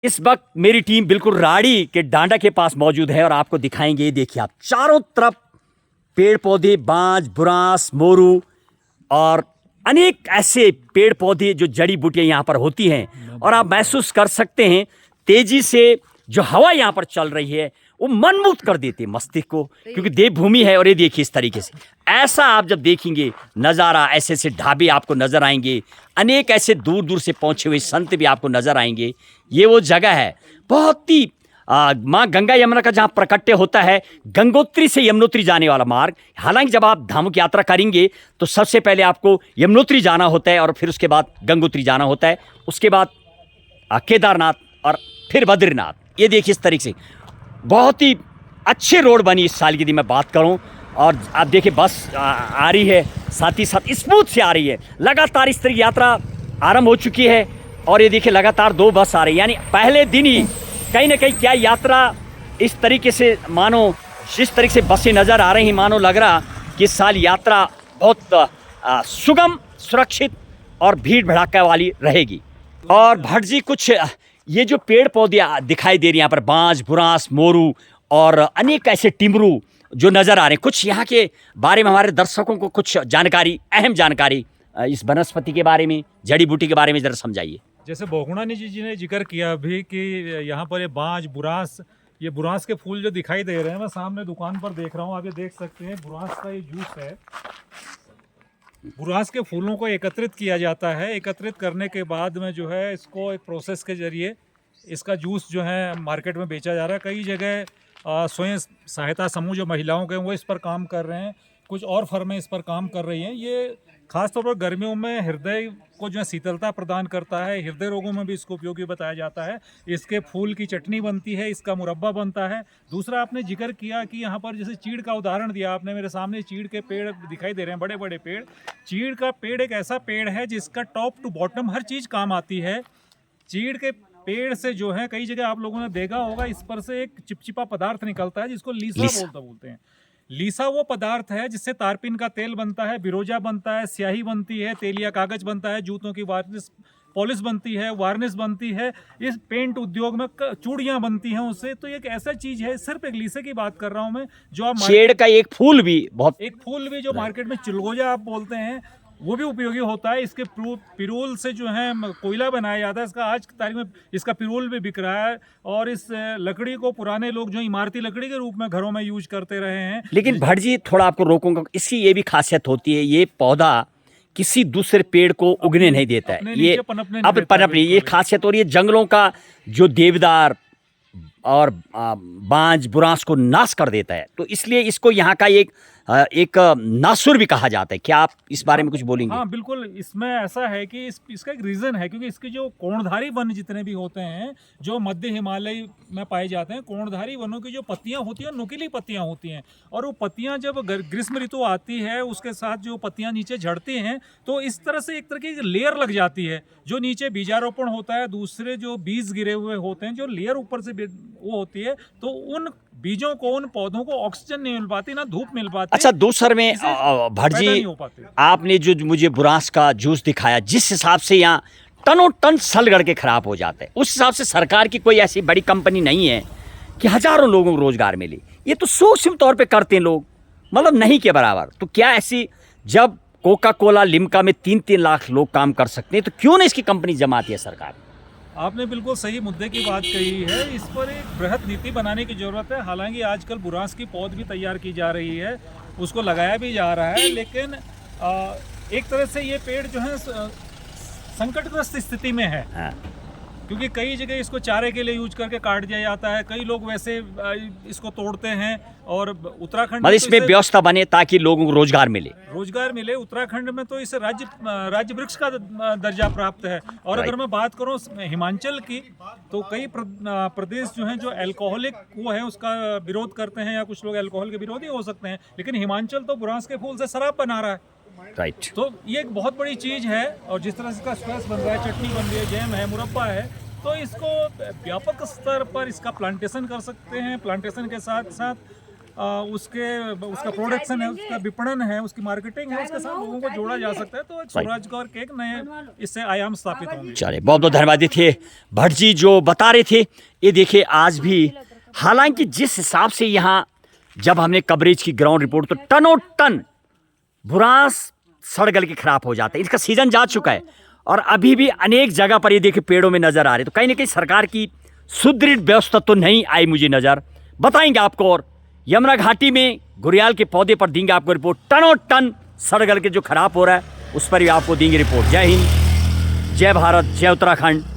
इस वक्त मेरी टीम बिल्कुल राड़ी के डांडा के पास मौजूद है और आपको दिखाएंगे। ये देखिए आप, चारों तरफ पेड़ पौधे, बांज, बुरांस, मोरू और अनेक ऐसे पेड़ पौधे जो जड़ी बूटियां यहाँ पर होती हैं। और आप महसूस कर सकते हैं तेजी से जो हवा यहाँ पर चल रही है वो मनमुक्त कर देती है मस्तिष्क को, क्योंकि देवभूमि है। और ये देखिए इस तरीके से ऐसा आप जब देखेंगे नज़ारा, ऐसे ऐसे ढाबे आपको नज़र आएंगे, अनेक ऐसे दूर दूर से पहुँचे हुए संत भी आपको नज़र आएंगे। ये वो जगह है बहुत ही माँ गंगा यमुना का जहाँ प्रकट्य होता है, गंगोत्री से यमुनोत्री जाने वाला मार्ग। हालांकि जब आप धामों की यात्रा करेंगे तो सबसे पहले आपको यमुनोत्री जाना होता है और फिर उसके बाद गंगोत्री जाना होता है, उसके बाद केदारनाथ और फिर बद्रीनाथ। ये देखिए इस तरीके से बहुत ही अच्छी रोड बनी इस साल की यदि मैं बात करूं। और आप देखिए बस आ रही है, साथ ही साथ स्मूथ से आ रही है। लगातार इस तरह की यात्रा आरंभ हो चुकी है और ये देखिए लगातार 2 बस आ रही है। यानी पहले दिन ही कहीं ना कहीं क्या यात्रा इस तरीके से, मानो जिस तरीके से बसें नज़र आ रही हैं, मानो लग रहा कि इस साल यात्रा बहुत सुगम, सुरक्षित और भीड़ भड़ाका वाली रहेगी। और भट्ट जी, कुछ ये जो पेड़ पौधे दिखाई दे रही हैं यहाँ पर, बांज, बुरांस, मोरू और अनेक ऐसे टिमरू जो नज़र आ रहे हैं, कुछ यहाँ के बारे में हमारे दर्शकों को कुछ जानकारी, अहम जानकारी इस वनस्पति के बारे में, जड़ी बूटी के बारे में ज़रा समझाइए। जैसे बहुगुणा जी ने जिक्र किया अभी कि यहाँ पर ये बांज, बुरांस, ये बुरांस के फूल जो दिखाई दे रहे हैं, मैं सामने दुकान पर देख रहा हूँ, आप ये देख सकते हैं बुरांस का ये जूस है। बुरांस के फूलों को एकत्रित किया जाता है। एकत्रित करने के बाद में जो है इसको एक प्रोसेस के जरिए इसका जूस जो है मार्केट में बेचा जा रहा है। कई जगह स्वयं सहायता समूह जो महिलाओं के वो इस पर काम कर रहे हैं, कुछ और फर्में इस पर काम कर रही हैं। ये खासतौर पर गर्मियों में हृदय को जो है शीतलता प्रदान करता है, हृदय रोगों में भी इसको उपयोगी बताया जाता है। इसके फूल की चटनी बनती है, इसका मुरब्बा बनता है। दूसरा, आपने जिक्र किया कि यहाँ पर जैसे चीड़ का उदाहरण दिया आपने, मेरे सामने चीड़ के पेड़ दिखाई दे रहे हैं, बड़े बड़े पेड़। चीड़ का पेड़ एक ऐसा पेड़ है जिसका टॉप टू बॉटम हर चीज़ काम आती है। चीड़ के पेड़ से जो है कई जगह आप लोगों ने देखा होगा, इस पर से एक चिपचिपा पदार्थ निकलता है जिसको लीसा बोलते हैं। लीसा वो पदार्थ है जिससे तारपीन का तेल बनता है, बिरोजा बनता है, स्याही बनती है, तेलिया कागज बनता है, जूतों की वार्निश पॉलिश बनती है, वार्निश बनती है, इस पेंट उद्योग में चूड़ियां बनती हैं उससे। तो एक ऐसा चीज है, सिर्फ एक लीसे की बात कर रहा हूं मैं, जो आप चेड़ का एक फूल भी जो मार्केट में चिलगोजा आप बोलते हैं, वो भी उपयोगी होता है। इसके पिरूल से जो है कोयला बनाया जाता है। इसका आज की तारीख में इसका पिरूल भी बिक रहा है। और इस लकड़ी को पुराने लोग जो इमारती लकड़ी के रूप में घरों में यूज करते रहे हैं। लेकिन भट्ट जी, थोड़ा आपको रोकूंगा, इसकी ये भी खासियत होती है, ये पौधा किसी दूसरे पेड़ को उगने नहीं देता है, ये अब पनपने, ये खासियत। और ये जंगलों का जो देवदार और बांज, बुरांस को नाश कर देता है, तो इसलिए इसको यहाँ का एक नासुर भी कहा जाता है। क्या आप इस बारे में कुछ बोलेंगे? हाँ बिल्कुल, इसमें ऐसा है कि इसका एक रीज़न है, क्योंकि इसके जो कोणधारी वन जितने भी होते हैं जो मध्य हिमालय में पाए जाते हैं, कोणधारी वनों की जो पत्तियां होती हैं नुकीली पत्तियां होती हैं। और वो पत्तियां जब ग्रीष्म ऋतु आती है उसके साथ जो पत्तियां नीचे झड़ती हैं, तो इस तरह से एक तरह की लेयर लग जाती है। जो नीचे बीजारोपण होता है, दूसरे जो बीज गिरे हुए होते हैं, जो लेयर ऊपर से वो होती है, तो उन बीजों को, उन पौधों को ऑक्सीजन नहीं मिल पाती, ना धूप मिल पाती। अच्छा, दूसर में भट्ट जी, आपने जो मुझे बुरांस का जूस दिखाया, जिस हिसाब से यहाँ टनों टन सलगड़ के खराब हो जाता है, उस हिसाब से सरकार की कोई ऐसी बड़ी कंपनी नहीं है कि हजारों लोगों को रोजगार मिले। ये तो सूक्ष्म तौर पे करते हैं लोग, मतलब नहीं के बराबर। तो क्या ऐसी, जब कोका कोला, लिम्का में 3-3 लाख लोग काम कर सकते हैं, तो क्यों नहीं इसकी कंपनी जमाती है सरकार? आपने बिल्कुल सही मुद्दे की बात कही है। इस पर एक बृहद नीति बनाने की ज़रूरत है। हालांकि आजकल बुरांस की पौध भी तैयार की जा रही है, उसको लगाया भी जा रहा है, लेकिन एक तरह से ये पेड़ जो है संकटग्रस्त स्थिति में है। हाँ। क्योंकि कई जगह इसको चारे के लिए यूज करके काट दिया जाता है, कई लोग वैसे इसको तोड़ते हैं। और उत्तराखंड में इसमें व्यवस्था बने ताकि लोगों को रोजगार मिले। उत्तराखंड में तो इसे राज्य वृक्ष का दर्जा प्राप्त है। और अगर मैं बात करूं हिमाचल की, तो कई प्रदेश जो हैं जो अल्कोहलिक वो है उसका विरोध करते हैं, या कुछ लोग अल्कोहल के विरोधी हो सकते हैं, लेकिन हिमाचल तो बुरांस के फूल से शराब बना रहा है। राइट। तो ये एक बहुत बड़ी चीज़ है। और जिस तरह से इसका स्क्वैश बन रहा है, चटनी बन रही है, जैम है, मुरब्बा है, तो इसको व्यापक स्तर पर इसका प्लांटेशन कर सकते हैं। प्लांटेशन के साथ साथ उसका प्रोडक्शन है, उसका विपणन है, उसकी मार्केटिंग है, उसके साथ लोगों को जोड़ा जा सकता है, तो एक स्वरोजगार के एक नए इससे आयाम स्थापित होंगे। चलिए, बहुत बहुत धन्यवाद थे भट्ट जी जो बता रहे थे। ये देखिए आज भी, हालांकि जिस हिसाब से यहाँ जब हमने कवरेज की ग्राउंड रिपोर्ट, तो टनों टन बुरांस सड़ गल के खराब हो जाता है। इसका सीजन जा चुका है और अभी भी अनेक जगह पर ये देखिए पेड़ों में नजर आ रहे, तो कहीं ना कहीं सरकार की सुदृढ़ व्यवस्था तो नहीं आई मुझे नजर। बताएंगे आपको, और यमुना घाटी में घुरियाल के पौधे पर देंगे आपको रिपोर्ट। टनों टन सड़ गल के जो खराब हो रहा है उस पर भी आपको देंगे रिपोर्ट। जय हिंद, जय भारत, जय उत्तराखंड।